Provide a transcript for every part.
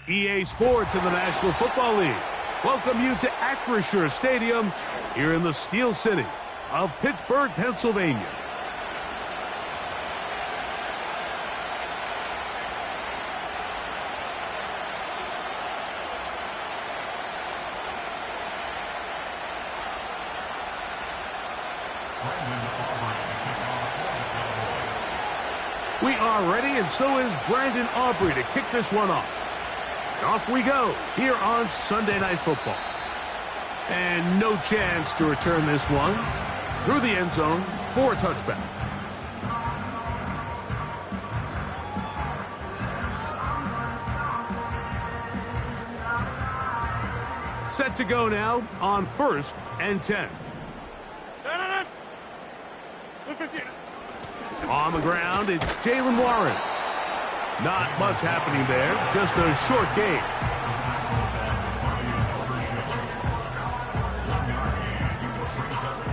EA Sports in the National Football League welcome you to Acrisure Stadium here in the Steel City of Pittsburgh, Pennsylvania. We are ready, and so is Brandon Aubrey to kick this one off. And off we go here on Sunday Night Football. And no chance to return this one through the end zone for a touchback. Set to go now on 1st and 10. On the ground, it's Jaylen Warren. Not much happening there, just a short gain.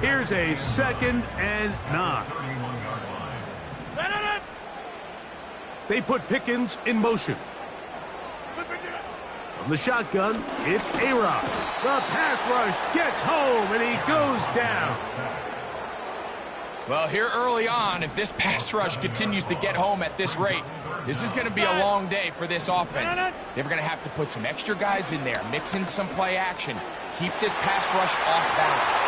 Here's a 2nd and 9. They put Pickens in motion. From the shotgun, it's A-Rod. The pass rush gets home, and he goes down. Well, here early on, if this pass rush continues to get home at this rate, this is going to be a long day for this offense. They're going to have to put some extra guys in there, mix in some play action, keep this pass rush off balance.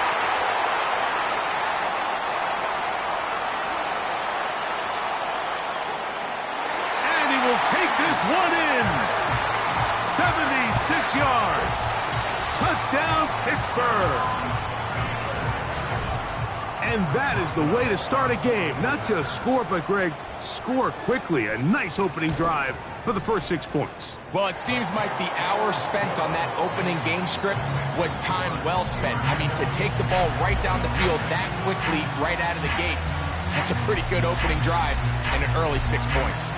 And he will take this one in. 76 yards. Touchdown, Pittsburgh. And that is the way to start a game. Not just score, but, Greg, score quickly. A nice opening drive for the first 6 points. Well, it seems like the hour spent on that opening game script was time well spent. I mean, to take the ball right down the field that quickly right out of the gates, that's a pretty good opening drive and an early 6 points.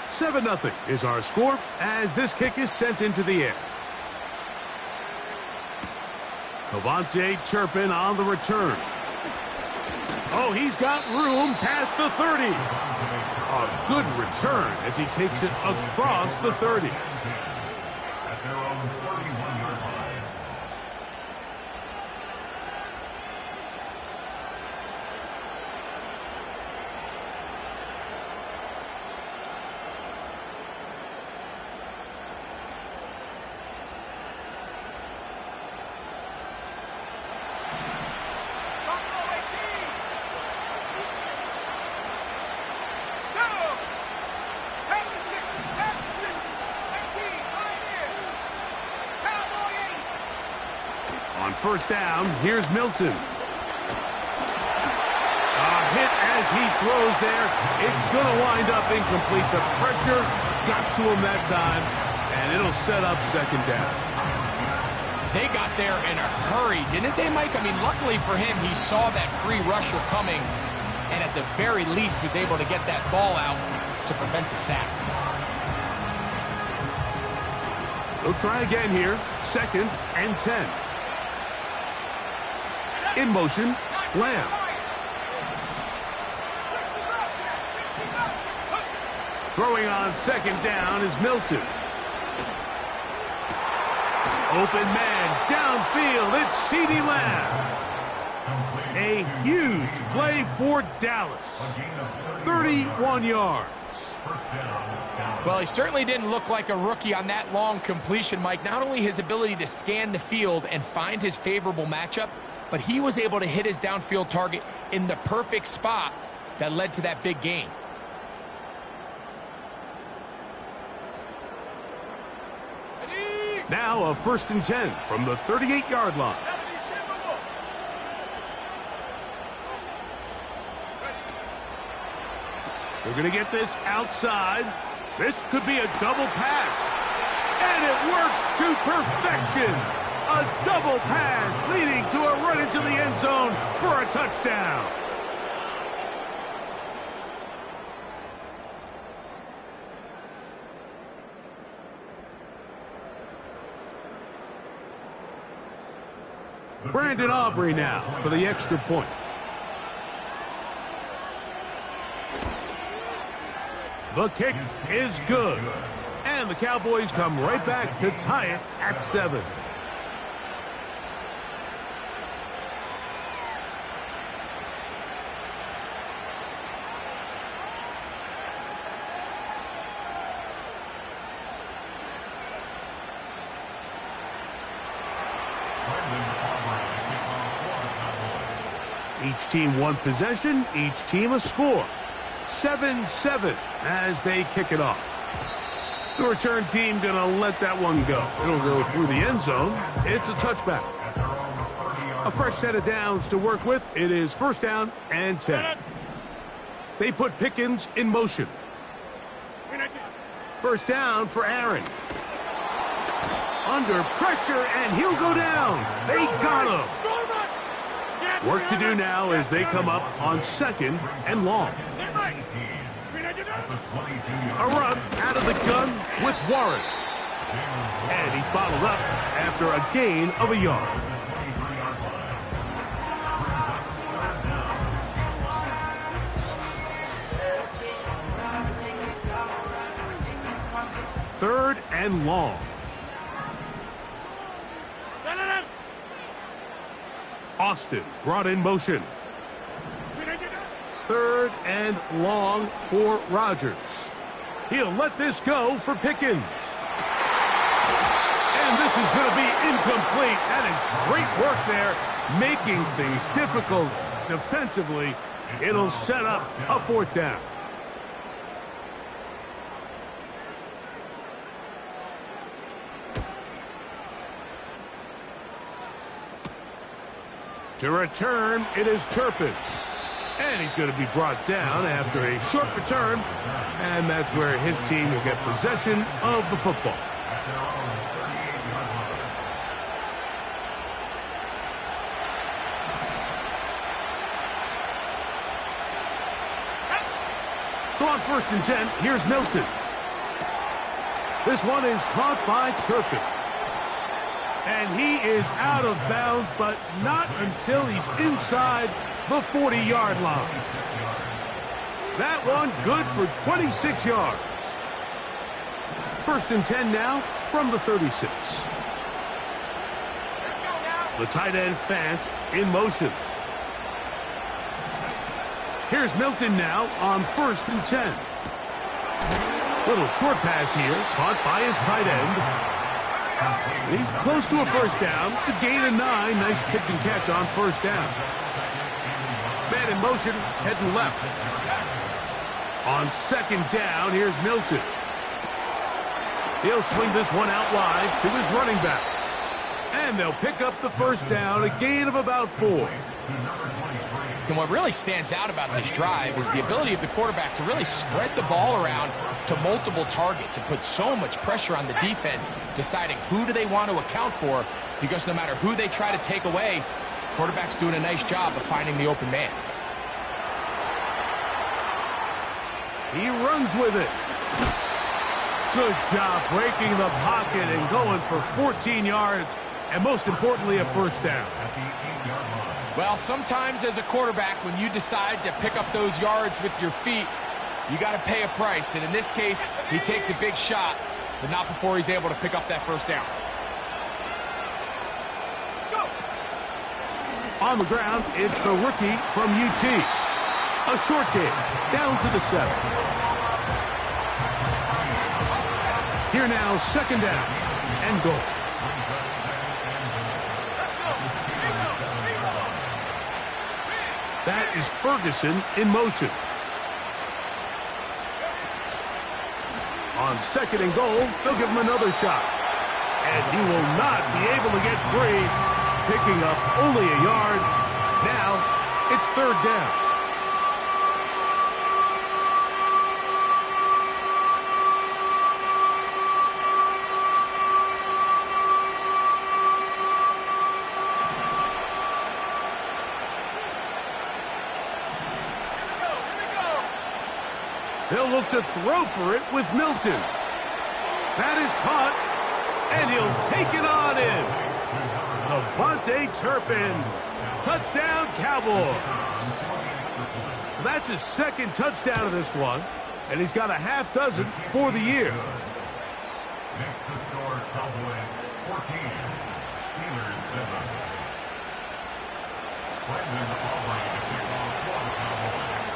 Seven 0 is our score as this kick is sent into the air. Cavante Turpin on the return. Oh, he's got room past the 30. A good return as he takes it across the 30. On 1st down, here's Milton. A hit as he throws there. It's going to wind up incomplete. The pressure got to him that time, and it'll set up 2nd down. They got there in a hurry, didn't they, Mike? I mean, luckily for him, he saw that free rusher coming, and at the very least was able to get that ball out to prevent the sack. They'll try again here. 2nd and 10. In motion, Lamb. Throwing on 2nd down is Milton. Open man, downfield, it's CeeDee Lamb. A huge play for Dallas. 31 yards. Well, he certainly didn't look like a rookie on that long completion, Mike. Not only his ability to scan the field and find his favorable matchup, but he was able to hit his downfield target in the perfect spot that led to that big gain. Now a 1st and 10 from the 38-yard line. They're going to get this outside. This could be a double pass. And it works to perfection. A double pass leading to a run into the end zone for a touchdown. Brandon Aubrey now for the extra point. The kick is good. And the Cowboys come right back to tie it at 7. Each team one possession, each team a score. 7-7 as they kick it off. The return team going to let that one go. It'll go through the end zone. It's a touchback. A fresh set of downs to work with. It is first down and 10. They put Pickens in motion. First down for Aaron. Under pressure, and he'll go down. They got him. Work to do now as they come up on second and long. A run out of the gun with Warren. And he's bottled up after a gain of a yard. Third and long. Austin brought in motion. Third and long for Rodgers. He'll let this go for Pickens. And this is going to be incomplete. That is great work there, making things difficult defensively. It'll set up a fourth down. To return, it is Turpin. And he's going to be brought down after a short return. And that's where his team will get possession of the football. So on first and 10, here's Milton. This one is caught by Turpin. And he is out of bounds, but not until he's inside the 40-yard line. That one good for 26 yards. First and 10 now from the 36. The tight end Fant in motion. Here's Milton now on first and 10. Little short pass here, caught by his tight end. He's close to a first down. It's a gain of 9. Nice pitch and catch on first down. Man in motion, heading left. On second down, here's Milton. He'll swing this one out wide to his running back. And they'll pick up the first down, a gain of about 4. And what really stands out about this drive is the ability of the quarterback to really spread the ball around to multiple targets and put so much pressure on the defense, deciding who do they want to account for, because no matter who they try to take away, quarterback's doing a nice job of finding the open man. He runs with it. Good job breaking the pocket and going for 14 yards, and most importantly, a first down. Well, sometimes as a quarterback, when you decide to pick up those yards with your feet, you got to pay a price. And in this case, he takes a big shot, but not before he's able to pick up that first down. Go. On the ground, it's the rookie from UT. A short game, down to the 7. Here now, second down and goal. That is Ferguson in motion. On second and goal, they'll give him another shot. And he will not be able to get free, picking up only a yard. Now, it's third down. They'll look to throw for it with Milton. That is caught, and he'll take it on in. A Vontae Turpin. Touchdown, Cowboys. So that's his second touchdown of this one, and he's got a half dozen for the year. Next to score, Cowboys 14, Steelers 7.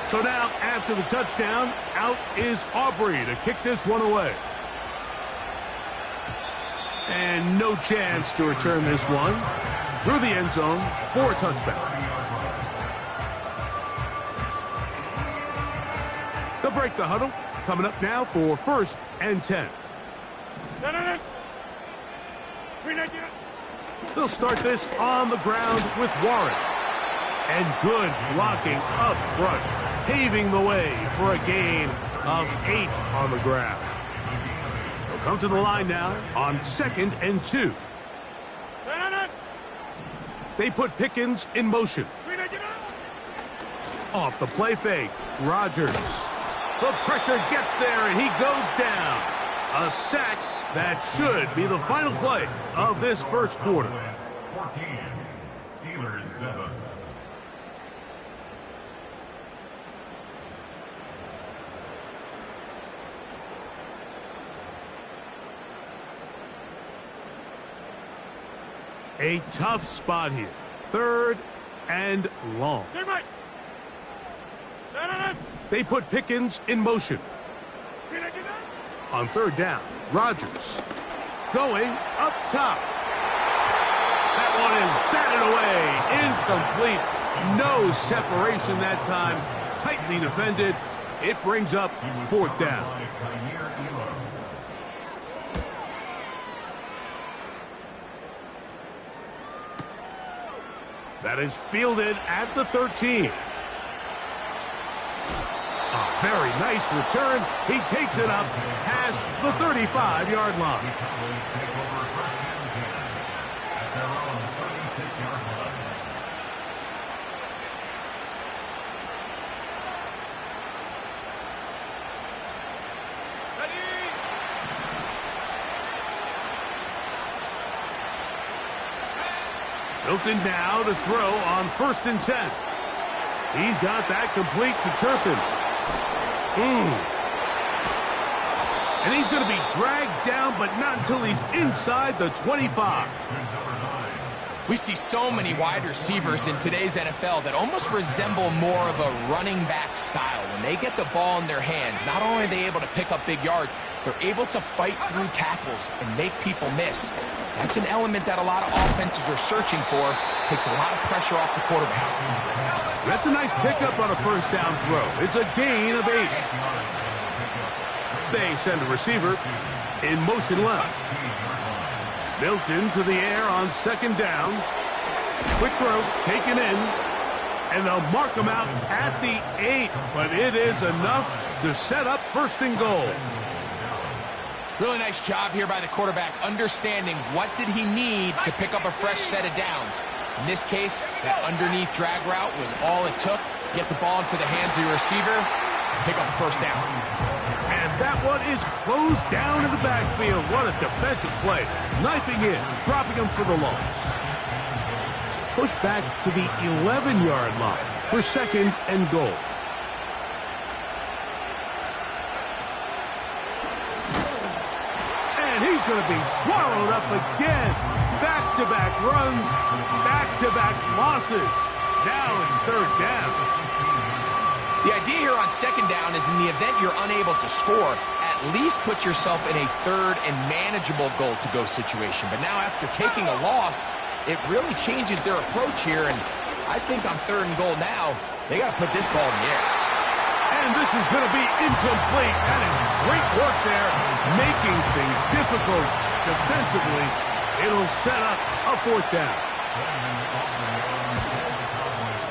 So now, after the touchdown, out is Aubrey to kick this one away. And no chance to return this one through the end zone for a touchback. They'll break the huddle. Coming up now for 1st and 10. They'll start this on the ground with Warren. And good blocking up front, paving the way for a gain of 8 on the ground. They'll come to the line now on 2nd and 2. They put Pickens in motion. Off the play fake, Rodgers. The pressure gets there, and he goes down. A sack that should be the final play of this first quarter. 14, Steelers 7. A tough spot here. 3rd and long. They put Pickens in motion. On 3rd down, Rodgers going up top. That one is batted away. Incomplete. No separation that time. Tightly defended. It brings up 4th down. That is fielded at the 13. A very nice return. He takes it up past the 35-yard line. Hilton now to throw on 1st and 10. He's got that complete to Turpin. And he's going to be dragged down, but not until he's inside the 25. We see so many wide receivers in today's NFL that almost resemble more of a running back style. When they get the ball in their hands, not only are they able to pick up big yards, they're able to fight through tackles and make people miss. That's an element that a lot of offenses are searching for. Takes a lot of pressure off the quarterback. That's a nice pickup on a 1st down throw. It's a gain of 8. They send a receiver in motion left. Milton to the air on 2nd down. Quick throw, taken in. And they'll mark him out at the 8. But it is enough to set up 1st and goal. Really nice job here by the quarterback, understanding what did he need to pick up a fresh set of downs. In this case, that underneath drag route was all it took. Get the ball into the hands of your receiver, pick up a 1st down. And that one is closed down in the backfield. What a defensive play. Knifing in, dropping him for the loss. Push back to the 11-yard line for 2nd and goal. And he's going to be swallowed up again. Back-to-back runs, back-to-back losses. Now it's 3rd down. The idea here on 2nd down is in the event you're unable to score, at least put yourself in a 3rd and manageable goal-to-go situation. But now after taking a loss, it really changes their approach here. And I think on 3rd and goal now, they got to put this ball in the air. And this is going to be incomplete. That is great work there, making things difficult defensively. It'll set up a 4th down.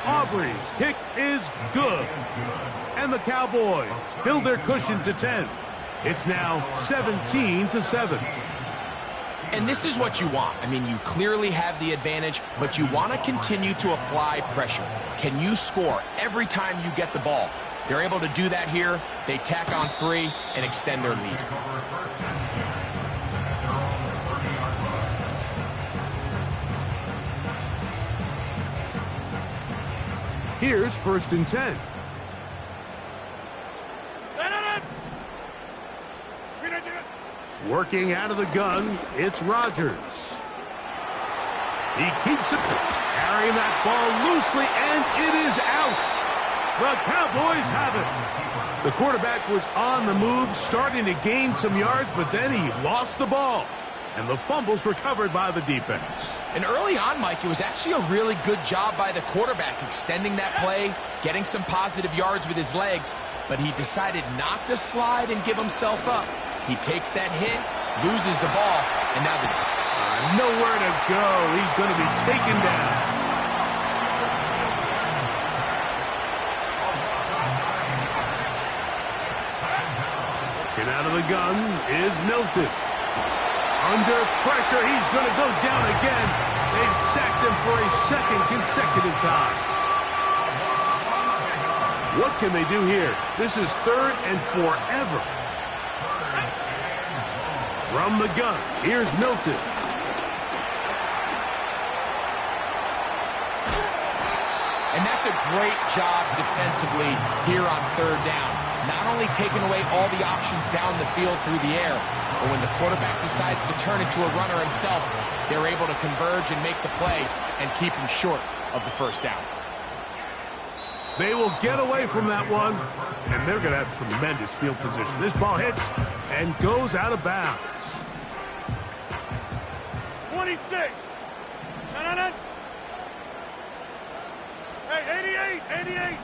Aubrey's kick is good. And the Cowboys build their cushion to 10. It's now 17-7. And this is what you want. I mean, you clearly have the advantage, but you want to continue to apply pressure. Can you score every time you get the ball? They're able to do that here. They tack on 3 and extend their lead. Here's 1st and 10. Working out of the gun, it's Rodgers. He keeps it, carrying that ball loosely, and it is out. The Cowboys have it. The quarterback was on the move, starting to gain some yards, but then he lost the ball. And the fumble's recovered by the defense. And early on, Mike, it was actually a really good job by the quarterback extending that play, getting some positive yards with his legs, but he decided not to slide and give himself up. He takes that hit, loses the ball, and now nowhere to go. He's going to be taken down. Get out of the gun is Milton. Under pressure, he's going to go down again. They've sacked him for a 2nd consecutive time. What can they do here? This is 3rd and forever. From the gun, here's Milton. And that's a great job defensively here on 3rd down. Not only taking away all the options down the field through the air, but when the quarterback decides to turn into a runner himself, they're able to converge and make the play and keep him short of the 1st down. They will get away from that one, and they're going to have tremendous field position. This ball hits and goes out of bounds. 26. Hey, 88.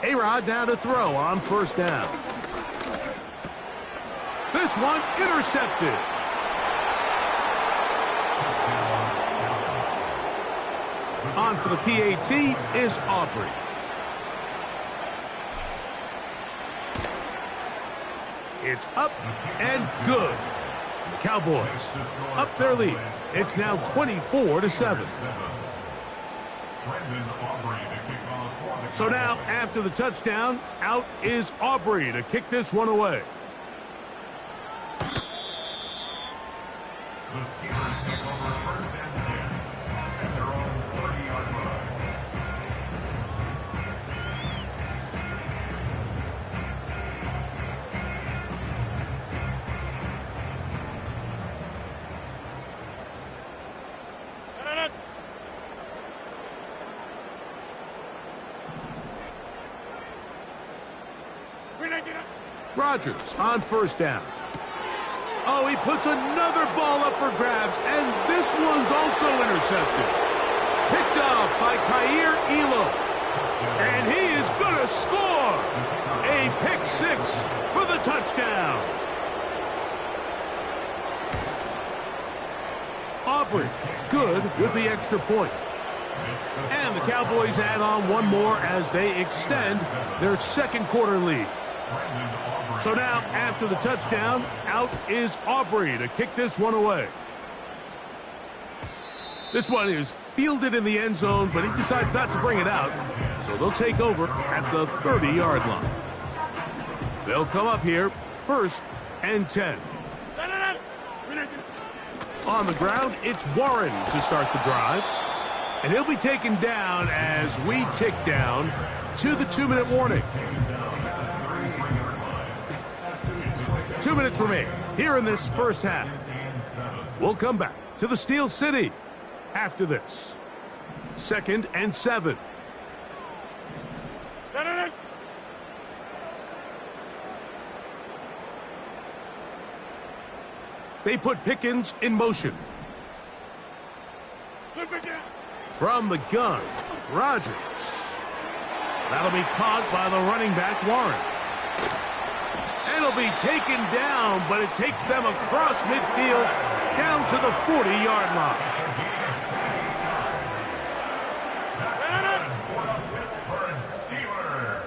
A-Rod now to throw on 1st down. This one intercepted. On for the PAT is Aubrey. It's up and good. The Cowboys up their lead. It's now 24-7. So now, after the touchdown, out is Aubrey to kick this one away. The Steelers take over 1st and 10 at their own 30-yard line. Rodgers on 1st down. Oh, he puts another ball up for grabs, and this one's also intercepted. Picked off by Kaiir Elo. And he is going to score. A pick 6 for the touchdown. Aubrey, good with the extra point. And the Cowboys add on one more as they extend their 2nd quarter lead. So now, after the touchdown, out is Aubrey to kick this one away. This one is fielded in the end zone, but he decides not to bring it out. So they'll take over at the 30-yard line. They'll come up here, 1st and 10. On the ground, it's Warren to start the drive. And he'll be taken down as we tick down to the 2-minute warning. 2 minutes remain here in this 1st half. We'll come back to the Steel City after this. 2nd and 7. They put Pickens in motion. From the gun, Rodgers. That'll be caught by the running back, Warren. It'll be taken down, but it takes them across midfield down to the 40-yard line. Pittsburgh Steelers.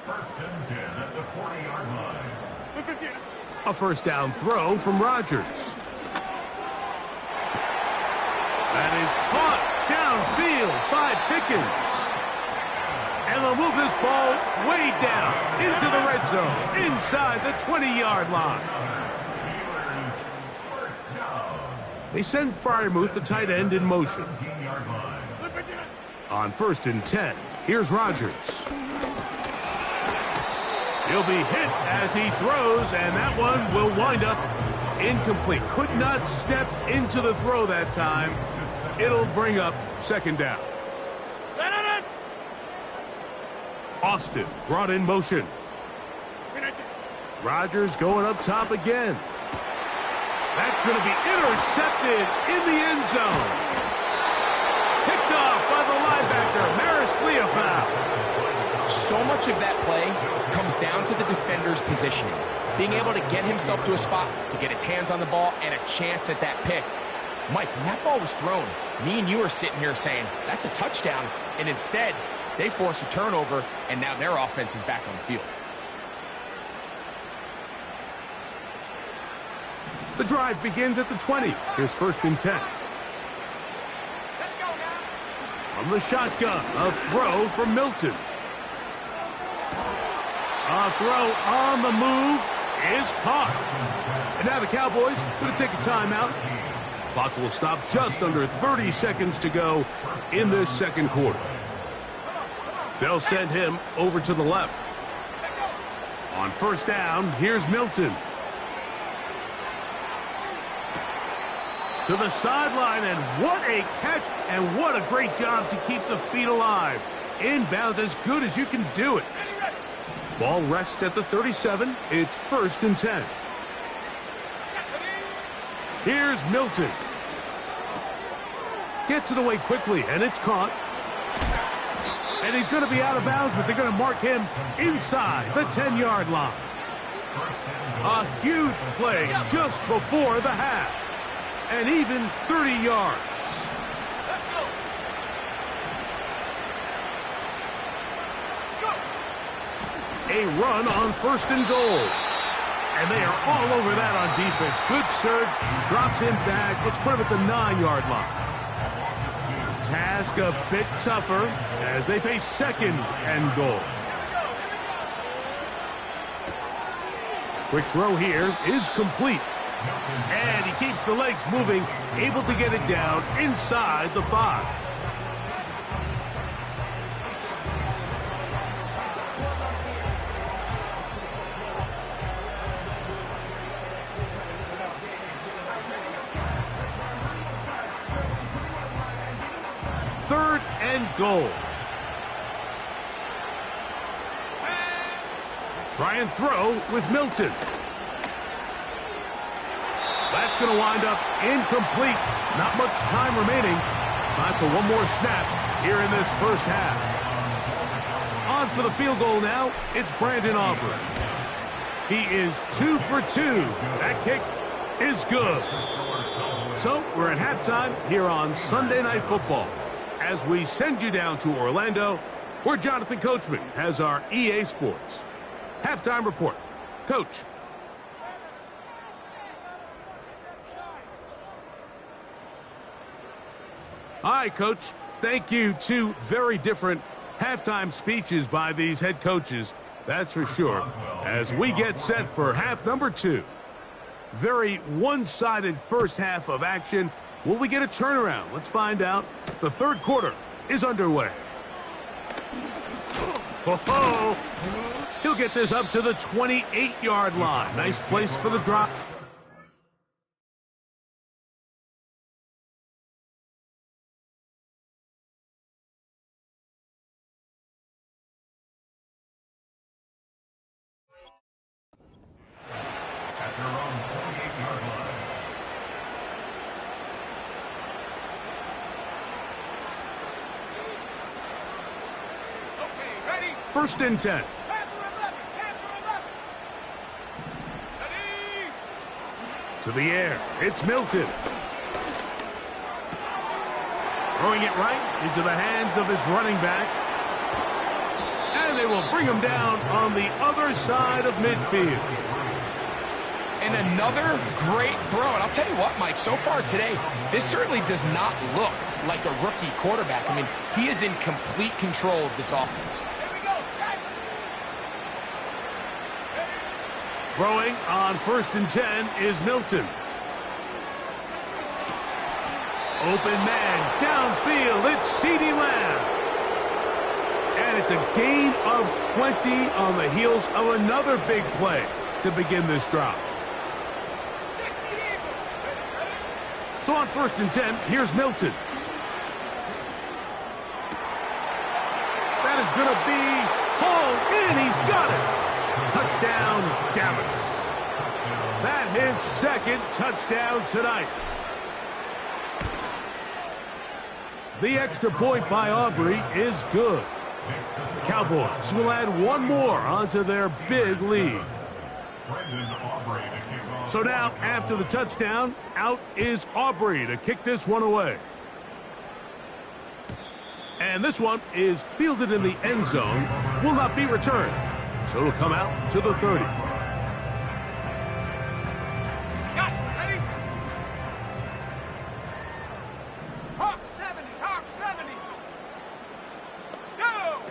1st and 10 at the 40-yard line. A 1st down throw from Rodgers. That is caught downfield by Pickens. And they'll move this ball way down into the red zone, inside the 20-yard line. They send Freiermuth, the tight end, in motion. On 1st and 10, here's Rodgers. He'll be hit as he throws, and that one will wind up incomplete. Could not step into the throw that time. It'll bring up 2nd down. Austin brought in motion. Rodgers going up top again. That's going to be intercepted in the end zone. Picked off by the linebacker, Maris foul. So much of that play comes down to the defender's positioning. Being able to get himself to a spot, to get his hands on the ball, and a chance at that pick. Mike, when that ball was thrown, me and you are sitting here saying, that's a touchdown. And instead, they force a turnover, and now their offense is back on the field. The drive begins at the 20. Here's 1st and 10. Let's go now. From the shotgun, a throw from Milton. A throw on the move is caught. And now the Cowboys going to take a timeout. Clock will stop just under 30 seconds to go in this 2nd quarter. They'll send him over to the left. On 1st down, here's Milton. To the sideline, and what a catch, and what a great job to keep the feet alive. Inbounds as good as you can do it. Ball rests at the 37. It's 1st and 10. Here's Milton. Gets it away quickly, and it's caught. And he's going to be out of bounds, but they're going to mark him inside the 10-yard line. A huge play just before the half. And even 30 yards. A run on 1st and goal. And they are all over that on defense. Good surge, drops him back. Let's put him at the 9-yard line. Task a bit tougher as they face 2nd and goal. Quick throw here is complete. And he keeps the legs moving, able to get it down inside the 5. Third and goal. Try and throw with Milton. That's going to wind up incomplete. Not much time remaining. Time for one more snap here in this 1st half. On for the field goal now, it's Brandon Aubrey. He is 2 for 2. That kick is good. So we're at halftime here on Sunday Night Football. As we send you down to Orlando, where Jonathan Coachman has our EA Sports halftime report. Coach. Hi, Coach. Thank you. 2 very different halftime speeches by these head coaches, that's for sure, as we get set for half number 2. Very one-sided first half of action. Will we get a turnaround? Let's find out. The 3rd quarter is underway. Oh, he'll get this up to the 28-yard line. Nice place for the drop. At their own 28-yard line. 1st and 10. To the air, it's Milton. Throwing it right into the hands of his running back. And they will bring him down on the other side of midfield. And another great throw. And I'll tell you what, Mike, so far today, this certainly does not look like a rookie quarterback. I mean, he is in complete control of this offense. Throwing on 1st and 10 is Milton. Open man downfield. It's CeeDee Lamb. And it's a gain of 20 on the heels of another big play to begin this drive. So on 1st and 10, here's Milton. That is going to be hauled in. He's got it. Touchdown, Dallas. That his second touchdown tonight. The extra point by Aubrey is good. The Cowboys will add one more onto their big lead. So now, after the touchdown, out is Aubrey to kick this one away. And this one is fielded in the end zone, will not be returned. So it'll come out to the 30. Hawk 70, Hawk 70. Go!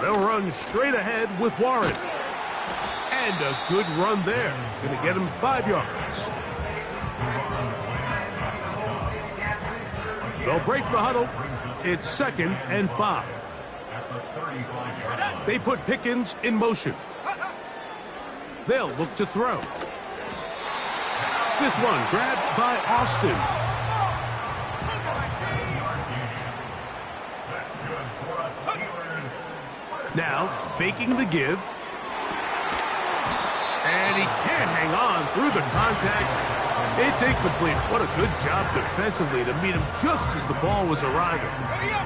They'll run straight ahead with Warren. And a good run there. Going to get him 5 yards. They'll break the huddle. It's 2nd and 5. They put Pickens in motion. They'll look to throw. This one grabbed by Austin. Now faking the give. And he can't hang on through the contact. It's incomplete. What a good job defensively to meet him just as the ball was arriving.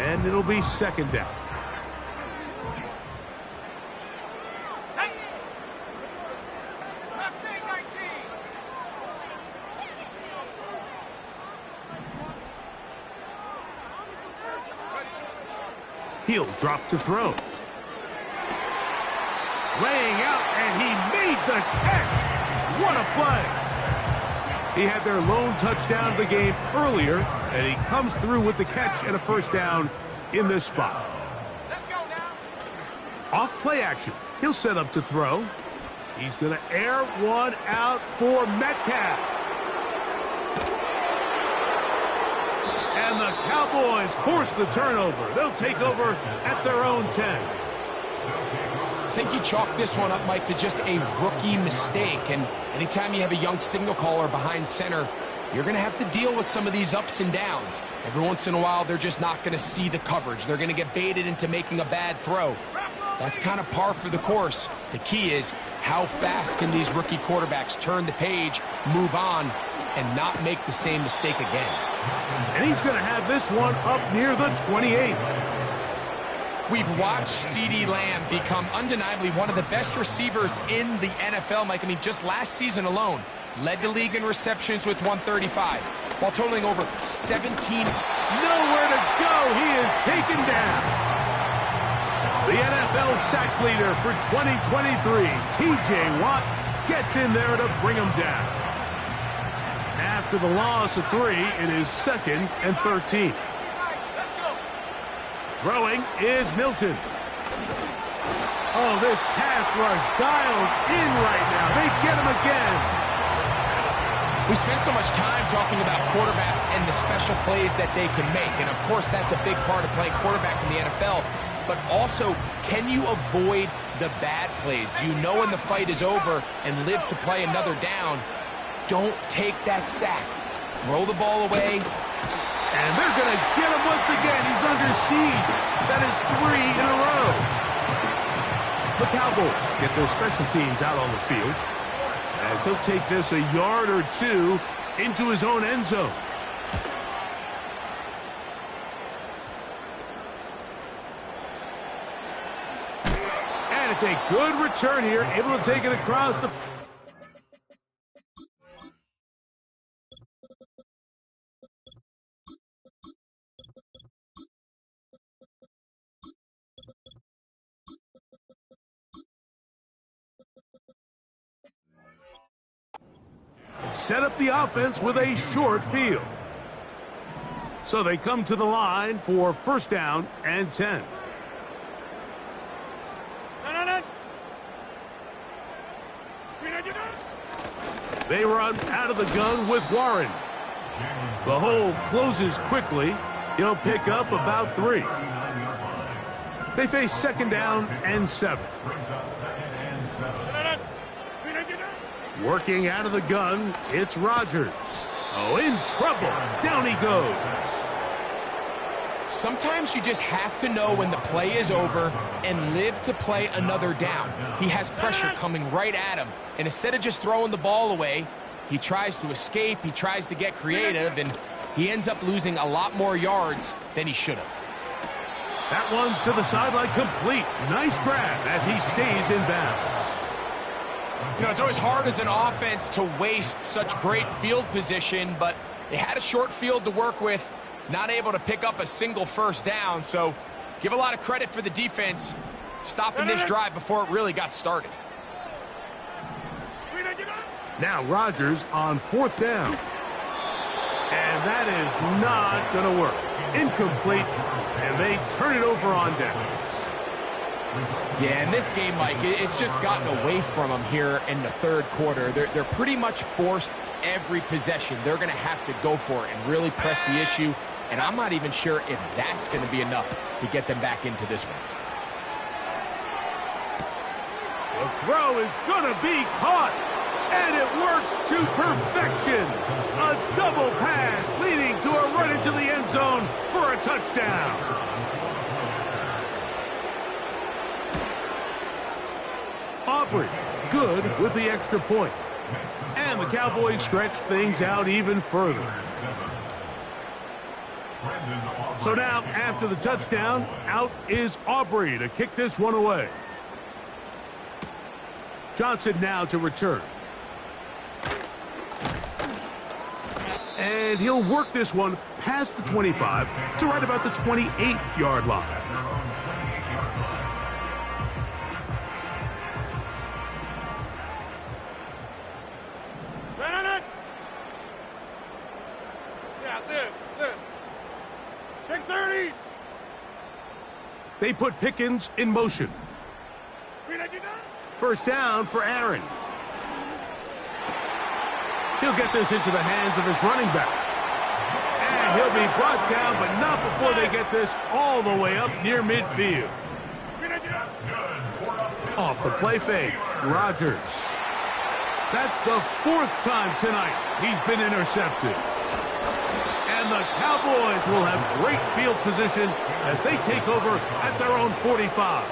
And it'll be 2nd down. He'll drop to throw. Laying out, and he made the catch. What a play. He had their lone touchdown of the game earlier, and he comes through with the catch and a 1st down in this spot. Let's go now. Off play action. He'll set up to throw. He's going to air one out for Metcalf. And the Cowboys force the turnover. They'll take over at their own 10. I think you chalk this one up, Mike, to just a rookie mistake. And anytime you have a young signal caller behind center, you're going to have to deal with some of these ups and downs. Every once in a while, they're just not going to see the coverage. They're going to get baited into making a bad throw. That's kind of par for the course. The key is how fast can these rookie quarterbacks turn the page, move on, and not make the same mistake again. And he's going to have this one up near the 28. We've watched CeeDee Lamb become undeniably one of the best receivers in the NFL, Mike. I mean, just last season alone, led the league in receptions with 135, while totaling over 17. Nowhere to go. He is taken down. The NFL sack leader for 2023, T.J. Watt, gets in there to bring him down. After the loss of 3, it is 2nd and 13. Throwing is Milton. Oh, this pass rush dialed in right now. They get him again. We spend so much time talking about quarterbacks and the special plays that they can make. And, of course, that's a big part of playing quarterback in the NFL. But also, can you avoid the bad plays? Do you know when the fight is over and live to play another down? Don't take that sack. Throw the ball away. And they're going to get him once again. He's under siege. That is 3 in a row. The Cowboys get their special teams out on the field as he'll take this a yard or 2 into his own end zone. And it's a good return here, able to take it across the... set up the offense with a short field. So they come to the line for 1st down and 10. They run out of the gun with Warren. The hole closes quickly. He'll pick up about 3. They face second down and 7. Working out of the gun, it's Rodgers. Oh, in trouble. Down he goes. Sometimes you just have to know when the play is over and live to play another down. He has pressure coming right at him, and instead of just throwing the ball away, he tries to escape, he tries to get creative, and he ends up losing a lot more yards than he should have. That one's to the sideline complete. Nice grab as he stays in bounds. You know, it's always hard as an offense to waste such great field position, but they had a short field to work with, not able to pick up a single first down, so give a lot of credit for the defense stopping this drive before it really got started. Now Rodgers on 4th down. And that is not going to work. Incomplete, and they turn it over on downs. Yeah, in this game, Mike, it's just gotten away from them here in the third quarter. They're pretty much forced every possession. They're going to have to go for it and really press the issue, and I'm not even sure if that's going to be enough to get them back into this one. The throw is going to be caught, and it works to perfection. A double pass leading to a run into the end zone for a touchdown. Aubrey, good with the extra point. And the Cowboys stretch things out even further. So now, after the touchdown, out is Aubrey to kick this one away. Johnson now to return. And he'll work this one past the 25 to right about the 28-yard line. Check 30. They put Pickens in motion. First down for Aaron. He'll get this into the hands of his running back. And he'll be brought down, but not before they get this all the way up near midfield. Off the play fake, Rodgers. That's the 4th time tonight he's been intercepted. And the Cowboys will have great field position as they take over at their own 45.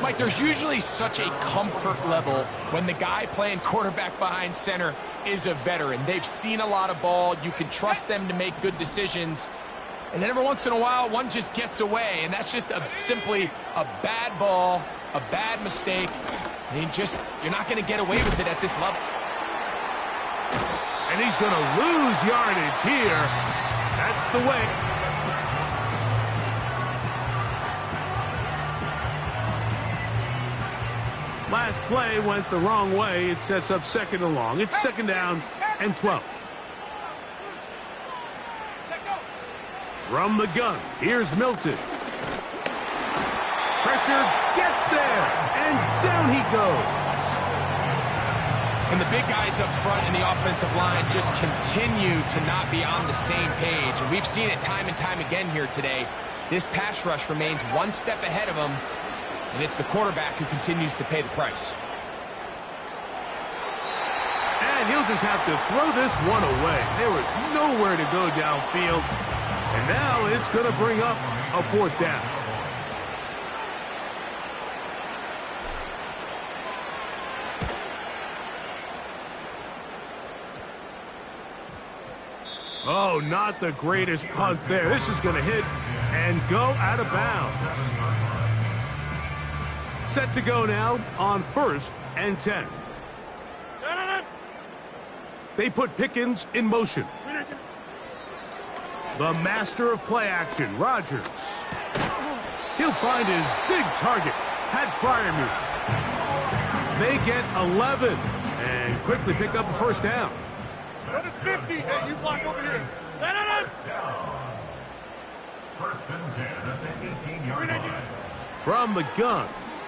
Mike, there's usually such a comfort level when the guy playing quarterback behind center is a veteran. They've seen a lot of ball. You can trust them to make good decisions. And then every once in a while, one just gets away. And that's just simply a bad ball, a bad mistake. And you're not going to get away with it at this level. And he's going to lose yardage here. That's the way. Last play went the wrong way. It sets up 2nd and long. It's 2nd down and 12. From the gun, here's Milton. Pressure gets there, and down he goes. And the big guys up front in the offensive line just continue to not be on the same page. And we've seen it time and time again here today. This pass rush remains one step ahead of them. And it's the quarterback who continues to pay the price. And he'll just have to throw this one away. There was nowhere to go downfield. And now it's going to bring up a 4th down. Oh, not the greatest punt there. This is going to hit and go out of bounds. Set to go now on 1st and 10. They put Pickens in motion. The master of play action, Rodgers. He'll find his big target, Pat Freiermuth. They get 11 and quickly pick up a 1st down. Go to 50. Hey, you block over here. First and 10 at the 18-yard line. From the gun,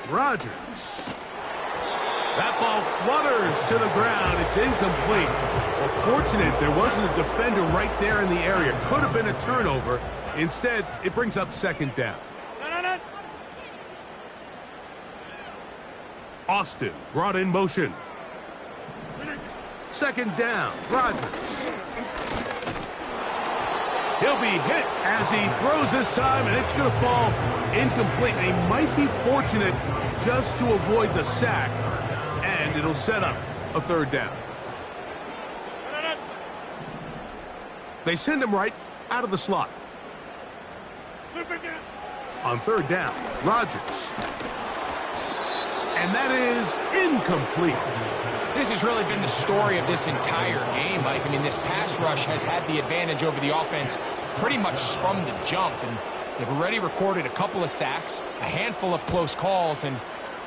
Rodgers. That ball flutters to the ground. It's incomplete. Well, fortunate there wasn't a defender right there in the area. Could have been a turnover. Instead, it brings up 2nd down. Austin brought in motion. Second down, Rodgers. He'll be hit as he throws this time, and it's going to fall incomplete. They might be fortunate just to avoid the sack, and it'll set up a third down. They send him right out of the slot. On third down, Rodgers. And that is incomplete. This has really been the story of this entire game, Mike. I mean, this pass rush has had the advantage over the offense pretty much from the jump. And they've already recorded a couple of sacks, a handful of close calls, and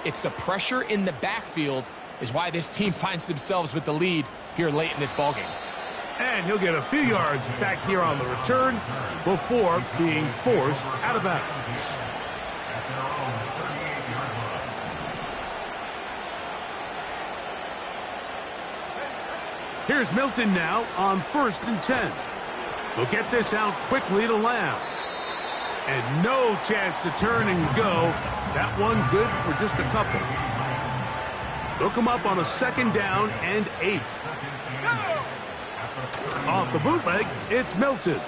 it's the pressure in the backfield is why this team finds themselves with the lead here late in this ballgame. And he'll get a few yards back here on the return before being forced out of bounds. Here's Milton now on 1st and 10. They'll get this out quickly to Lamb. And no chance to turn and go. That one good for just a couple. They'll come up on a 2nd down and 8. Off the bootleg, it's Milton.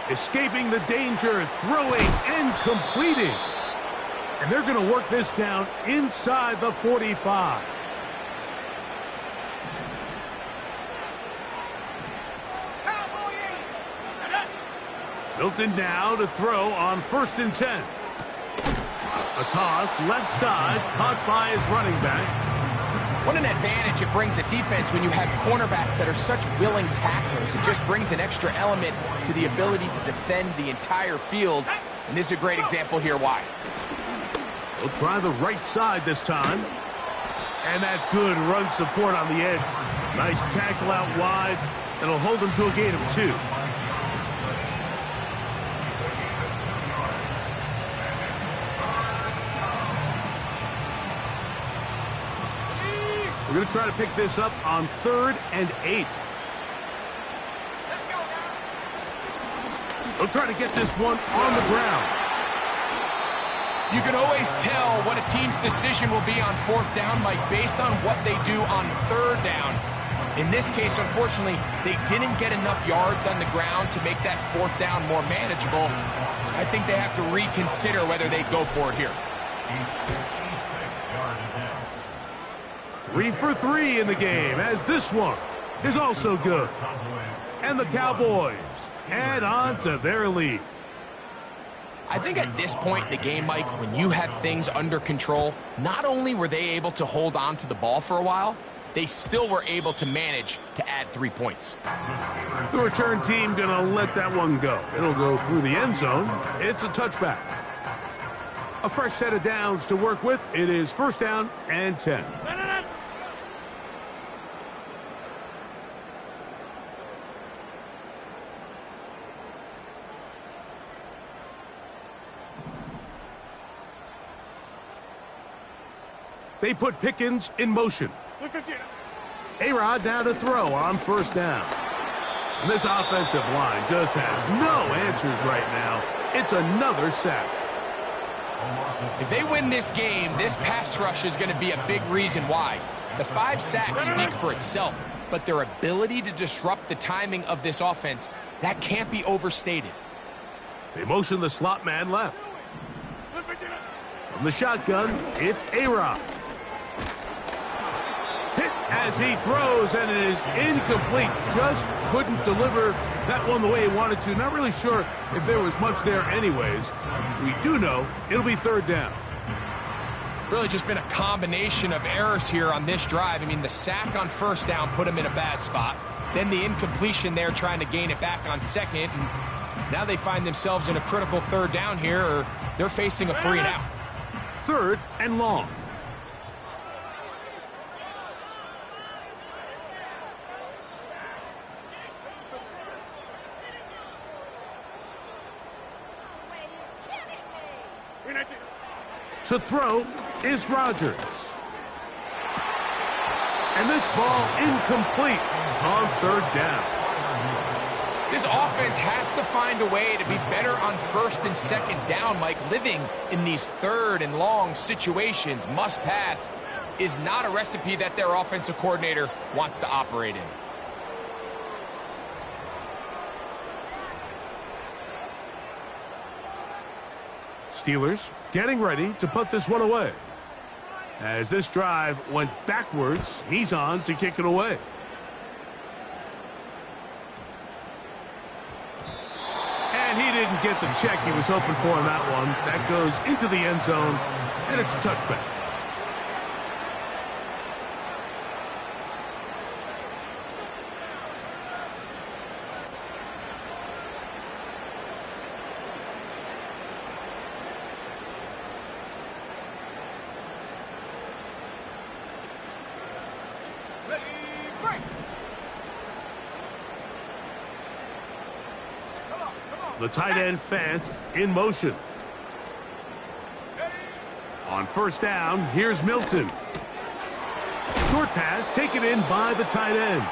Escaping the danger, throwing and completing. And they're going to work this down inside the 45. Milton now to throw on 1st and 10. A toss, left side, caught by his running back. What an advantage it brings a defense when you have cornerbacks that are such willing tacklers. It just brings an extra element to the ability to defend the entire field. And this is a great example here why. They'll try the right side this time. And that's good run support on the edge. Nice tackle out wide. It'll hold them to a gain of 2. We're going to try to pick this up on 3rd and 8. They'll try to get this one on the ground. You can always tell what a team's decision will be on 4th down, Mike, based on what they do on 3rd down. In this case, unfortunately, they didn't get enough yards on the ground to make that 4th down more manageable. So I think they have to reconsider whether they go for it here. 3 for 3 in the game, as this one is also good. And the Cowboys add on to their lead. I think at this point in the game, Mike, when you have things under control, not only were they able to hold on to the ball for a while, they still were able to manage to add 3 points. The return team gonna let that one go. It'll go through the end zone. It's a touchback. A fresh set of downs to work with. It is 1st down and 10. They put Pickens in motion. A-Rod now to throw on 1st down. And this offensive line just has no answers right now. It's another sack. If they win this game, this pass rush is going to be a big reason why. The 5 sacks speak for itself, but their ability to disrupt the timing of this offense, that can't be overstated. They motion the slot man left. From the shotgun, it's A-Rod. Hit as he throws, and it is incomplete. Just couldn't deliver that one the way he wanted to. Not really sure if there was much there anyways. We do know it'll be 3rd down. Really just been a combination of errors here on this drive. I mean, the sack on 1st down put him in a bad spot. Then the incompletion there trying to gain it back on 2nd. And now they find themselves in a critical 3rd down here, or they're facing a 3 and out. 3rd and long. To throw is Rodgers. And this ball incomplete on 3rd down. This offense has to find a way to be better on first and second down, Mike. Living in these third and long situations, must pass, is not a recipe that their offensive coordinator wants to operate in. Steelers getting ready to put this one away. As this drive went backwards, he's on to kick it away. And he didn't get the check he was hoping for on that one. That goes into the end zone, and it's a touchback. The tight end Fant in motion. On first down, here's Milton. Short pass taken in by the tight end.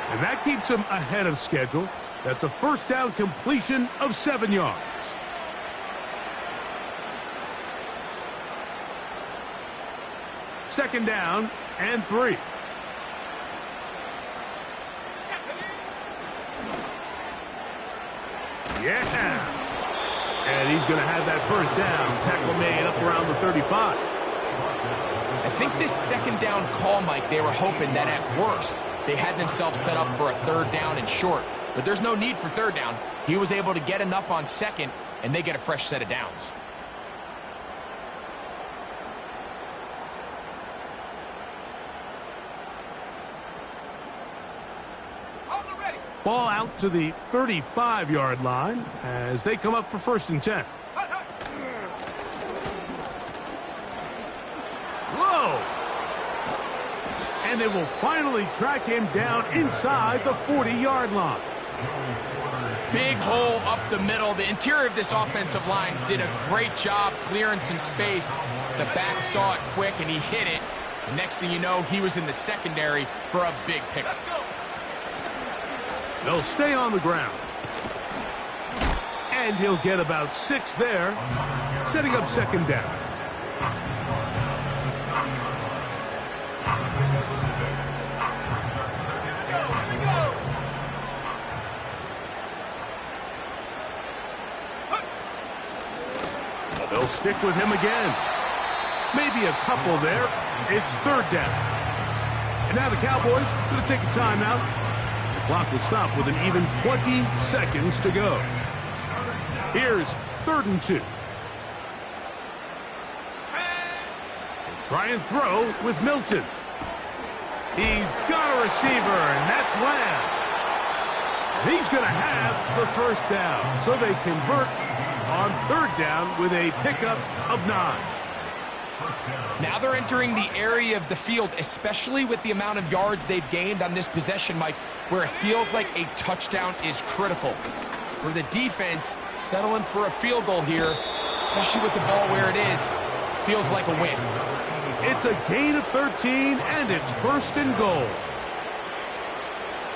And that keeps him ahead of schedule. That's a first down completion of 7 yards. Second down and 3. Yeah. And he's going to have that first down. Tackle made up around the 35. I think this second down call, Mike, they were hoping that at worst they had themselves set up for a third down and short. But there's no need for third down. He was able to get enough on second, and they get a fresh set of downs. Ball out to the 35-yard line as they come up for first and 10. Whoa! And they will finally track him down inside the 40-yard line. Big hole up the middle. The interior of this offensive line did a great job clearing some space. The back saw it quick, and he hit it. The next thing you know, he was in the secondary for a big pickup. They'll stay on the ground. And he'll get about 6 there, setting up second down. They'll stick with him again. Maybe a couple there. It's third down. And now the Cowboys going to take a timeout. Clock will stop with an even 20 seconds to go. Here's 3rd and 2. Try and throw with Milton. He's got a receiver, and that's Lamb. He's going to have the first down, so they convert on third down with a pickup of 9. Now they're entering the area of the field, especially with the amount of yards they've gained on this possession, Mike, where it feels like a touchdown is critical. For the defense, settling for a field goal here, especially with the ball where it is, feels like a win. It's a gain of 13, and it's 1st and goal.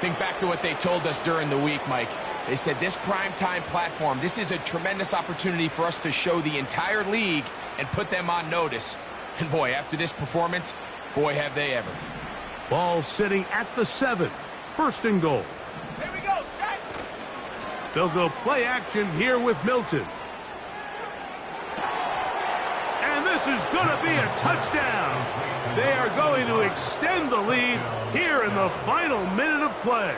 Think back to what they told us during the week, Mike. They said this primetime platform, this is a tremendous opportunity for us to show the entire league and put them on notice. And boy, after this performance, boy, have they ever. Ball sitting at the 7. 1st and goal. Here we go, set. They'll go play action here with Milton. And this is going to be a touchdown. They are going to extend the lead here in the final minute of play.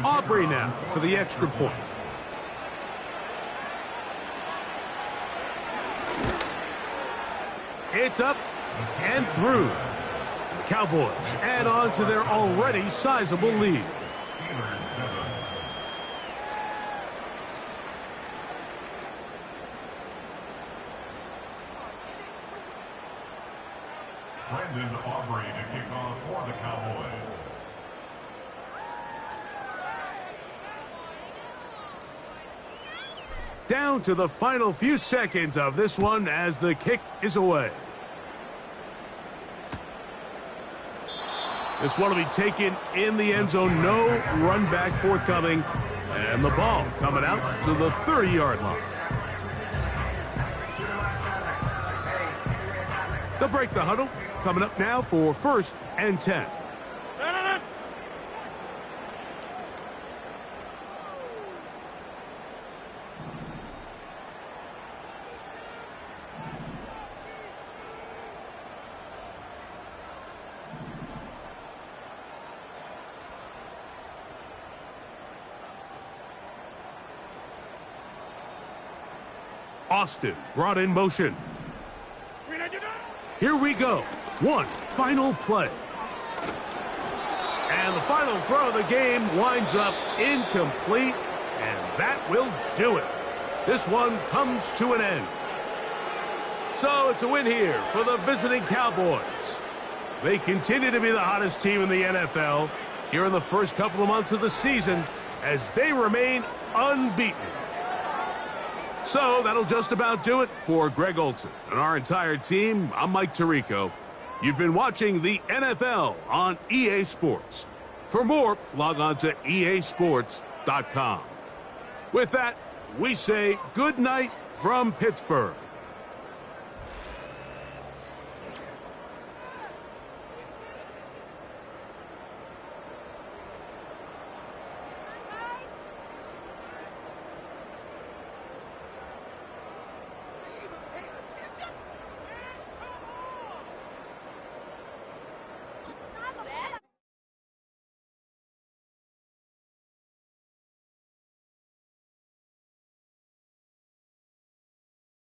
Aubrey now for the extra point. It's up and through. The Cowboys add on to their already sizable lead. Brandon Aubrey to kick off for the Cowboys. Down to the final few seconds of this one as the kick is away. This one will be taken in the end zone. No run back forthcoming. And the ball coming out to the 30-yard line. They'll break the huddle. Coming up now for 1st and 10. Austin brought in motion. Here we go. One final play. And the final throw of the game winds up incomplete, and that will do it. This one comes to an end. So it's a win here for the visiting Cowboys. They continue to be the hottest team in the NFL here in the first couple of months of the season as they remain unbeaten. So that'll just about do it for Greg Olson and our entire team. I'm Mike Tirico. You've been watching the NFL on EA Sports. For more, log on to easports.com. With that, we say good night from Pittsburgh.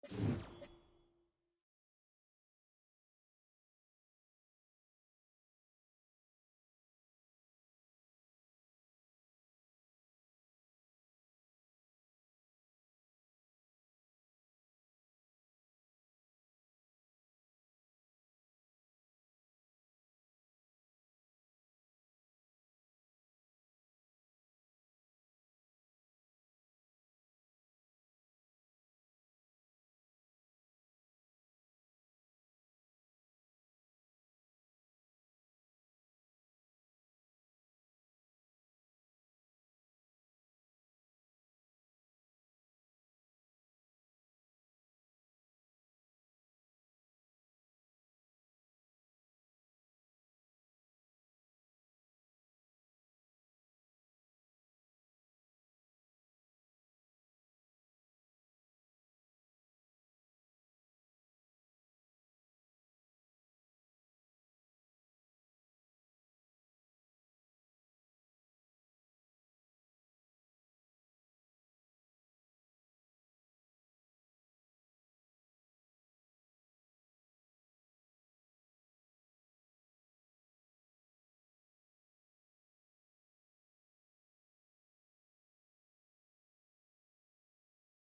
You